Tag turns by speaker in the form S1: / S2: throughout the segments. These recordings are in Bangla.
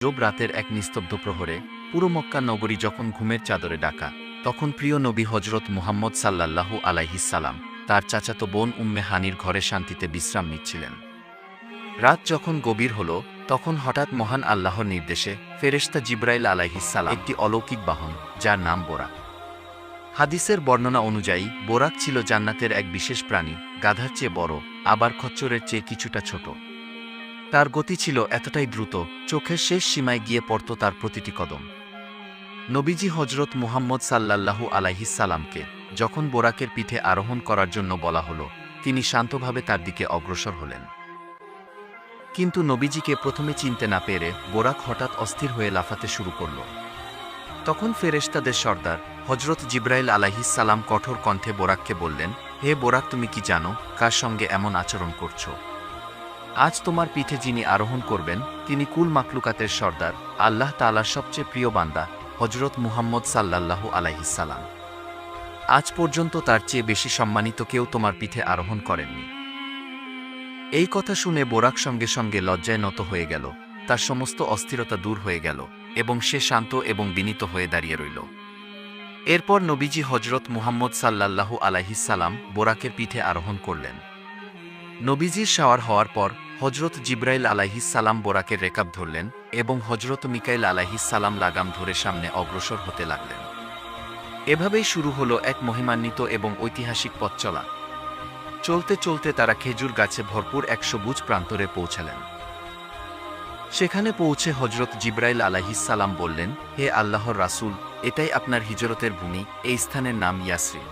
S1: রোব রাতের এক নিস্তব্ধ প্রহরে পুরো মক্কা নগরী যখন ঘুমের চাদরে ডাকা, তখন প্রিয় নবী হজরত মুহাম্মদ সাল্লাল্লাহু আলাইহিসসালাম তার চাচাতো বোন উম্মে হানির ঘরে শান্তিতে বিশ্রাম নিচ্ছিলেন। রাত যখন গভীর হল, তখন হঠাৎ মহান আল্লাহর নির্দেশে ফেরেশতা জিব্রাইল আলাইহিসসালাম একটি অলৌকিক বাহন, যার নাম বোরাক। হাদিসের বর্ণনা অনুযায়ী বোরাক ছিল জান্নাতের এক বিশেষ প্রাণী, গাধার চেয়ে বড়, আবার খচ্চরের চেয়ে কিছুটা ছোট। তার গতি ছিল এতটাই দ্রুত, চোখের শেষ সীমায় গিয়ে পড়ত তার প্রতিটি কদম। নবীজি হজরত মুহাম্মদ সাল্লাল্লাহু আলাইহিসসালামকে যখন বোরাকের পিঠে আরোহণ করার জন্য বলা হল, তিনি শান্তভাবে তার দিকে অগ্রসর হলেন। কিন্তু নবীজিকে প্রথমে চিনতে না পেরে বোরাক হঠাৎ অস্থির হয়ে লাফাতে শুরু করল। তখন ফেরেশতাদের সর্দার হজরত জিব্রাইল আলাইহিসসালাম কঠোর কণ্ঠে বোরাককে বললেন, হে বোরাক, তুমি কি জানো কার সঙ্গে এমন আচরণ করছো? আজ তোমার পিঠে যিনি আরোহণ করবেন, তিনি কুল মাকলুকাতের সর্দার, আল্লাহ তাআলার সবচেয়ে প্রিয় বান্দা হজরত মুহাম্মদ সাল্লাল্লাহু আলাইহিসসালাম। আজ পর্যন্ত তার চেয়ে বেশি সম্মানিত কেউ তোমার পিঠে আরোহণ করেননি। এই কথা শুনে বোরাক সঙ্গে সঙ্গে লজ্জায় নত হয়ে গেল, তার সমস্ত অস্থিরতা দূর হয়ে গেল এবং সে শান্ত এবং বিনীত হয়ে দাঁড়িয়ে রইল। এরপর নবীজি হজরত মুহাম্মদ সাল্লাল্লাহু আলাইহিসসালাম বোরাকের পিঠে আরোহণ করলেন। নবীজির শাওয়ার হওয়ার পর হজরত জিব্রাইল আলাইহিসসালাম বোরাকের রেকাব ধরলেন এবং হজরত মিকাইল আলাইহিসসালাম লাগাম ধরে সামনে অগ্রসর হতে লাগলেন। এভাবেই শুরু হলো এক মহিমান্বিত এবং ঐতিহাসিক পথ চলা। চলতে চলতে তারা খেজুর গাছে ভরপুর এক সবুজ প্রান্তরে পৌঁছালেন। সেখানে পৌঁছে হজরত জিব্রাইল আলাইহিসসালাম বললেন, হে আল্লাহর রাসূল, এটাই আপনার হিজরতের ভূমি, এই স্থানের নাম ইয়াসরিব।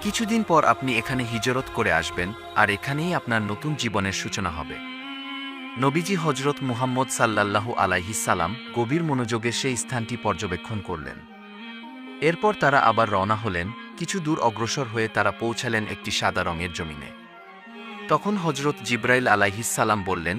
S1: কিছুদিন পর আপনি এখানে হিজরত করে আসবেন, আর এখানেই আপনার নতুন জীবনের সূচনা হবে। নবীজি হজরত মুহাম্মদ সাল্লাল্লাহু আলাইহিসসালাম গভীর মনোযোগে সেই স্থানটি পর্যবেক্ষণ করলেন। এরপর তারা আবার রওনা হলেন। কিছু দূর অগ্রসর হয়ে তারা পৌঁছালেন একটি সাদা রঙের জমিনে। তখন হজরত জিব্রাইল আলাইহিসসালাম বললেন,